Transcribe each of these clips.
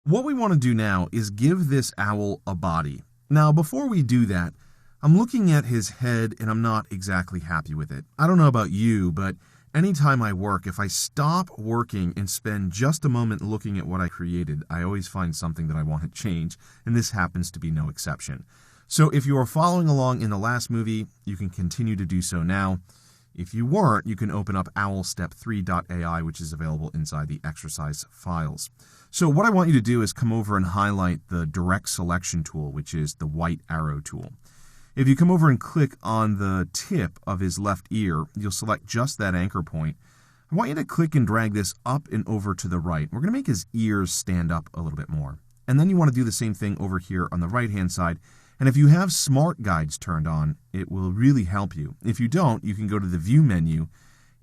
What we want to do now is give this owl a body. Now, before we do that, I'm looking at his head and I'm not exactly happy with it. I don't know about you, but anytime I work, if I stop working and spend just a moment looking at what I created, I always find something that I want to change, and this happens to be no exception. So if you are following along in the last movie, you can continue to do so now. If you weren't, you can open up owlstep3.ai, which is available inside the exercise files. So what I want you to do is come over and highlight the direct selection tool, which is the white arrow tool. If you come over and click on the tip of his left ear, you'll select just that anchor point. I want you to click and drag this up and over to the right. We're going to make his ears stand up a little bit more. And then you want to do the same thing over here on the right-hand side. And if you have Smart Guides turned on, it will really help you. If you don't, you can go to the View menu,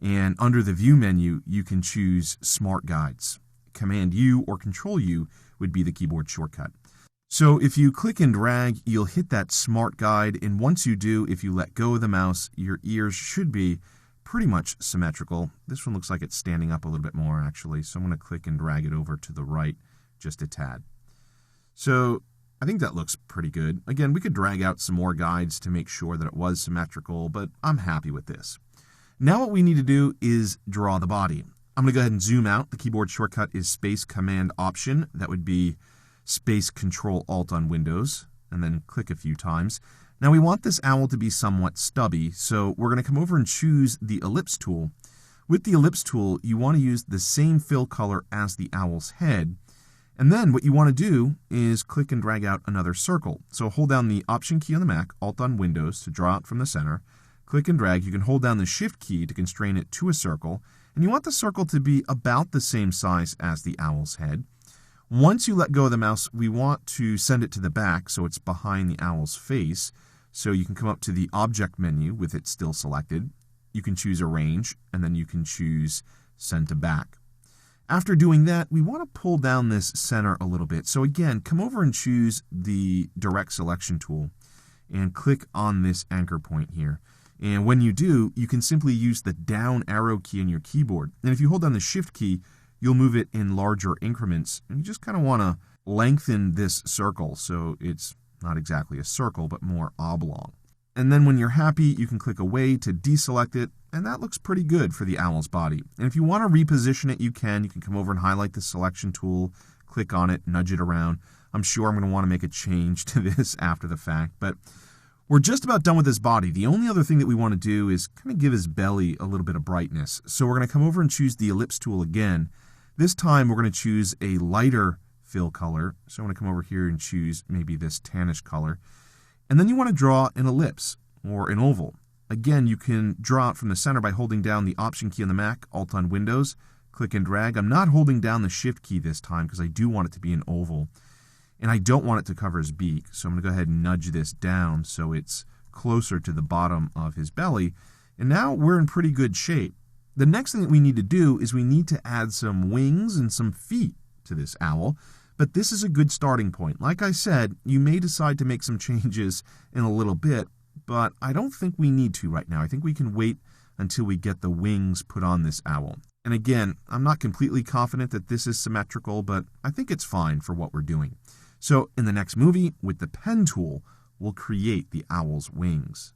and under the View menu, you can choose Smart Guides. Command U or Control U would be the keyboard shortcut. So if you click and drag, you'll hit that Smart Guide, and once you do, if you let go of the mouse, your ears should be pretty much symmetrical. This one looks like it's standing up a little bit more, actually, so I'm going to click and drag it over to the right just a tad. So I think that looks pretty good. Again, we could drag out some more guides to make sure that it was symmetrical, but I'm happy with this. Now what we need to do is draw the body. I'm going to go ahead and zoom out. The keyboard shortcut is Space Command Option. That would be Space Control Alt on Windows, and then click a few times. Now we want this owl to be somewhat stubby, so we're going to come over and choose the Ellipse tool. With the Ellipse tool, you want to use the same fill color as the owl's head. And then what you want to do is click and drag out another circle. So hold down the Option key on the Mac, Alt on Windows to draw it from the center. Click and drag. You can hold down the Shift key to constrain it to a circle. And you want the circle to be about the same size as the owl's head. Once you let go of the mouse, we want to send it to the back so it's behind the owl's face. So you can come up to the Object menu with it still selected. You can choose Arrange, and then you can choose Send to Back. After doing that, we want to pull down this center a little bit. So again, come over and choose the Direct Selection tool and click on this anchor point here. And when you do, you can simply use the down arrow key on your keyboard. And if you hold down the Shift key, you'll move it in larger increments. And you just kind of want to lengthen this circle so it's not exactly a circle, but more oblong. And then when you're happy, you can click away to deselect it, and that looks pretty good for the owl's body. And if you want to reposition it, you can. You can come over and highlight the selection tool, click on it, nudge it around. I'm sure I'm going to want to make a change to this after the fact, but we're just about done with his body. The only other thing that we want to do is kind of give his belly a little bit of brightness. So we're going to come over and choose the Ellipse tool again. This time we're going to choose a lighter fill color. So I'm going to come over here and choose maybe this tannish color. And then you want to draw an ellipse or an oval. Again, you can draw it from the center by holding down the Option key on the Mac, Alt on Windows, click and drag. I'm not holding down the Shift key this time because I do want it to be an oval. And I don't want it to cover his beak, so I'm going to go ahead and nudge this down so it's closer to the bottom of his belly. And now we're in pretty good shape. The next thing that we need to do is we need to add some wings and some feet to this owl. But this is a good starting point. Like I said, you may decide to make some changes in a little bit, but I don't think we need to right now. I think we can wait until we get the wings put on this owl. And again, I'm not completely confident that this is symmetrical, but I think it's fine for what we're doing. So in the next movie, with the pen tool, we'll create the owl's wings.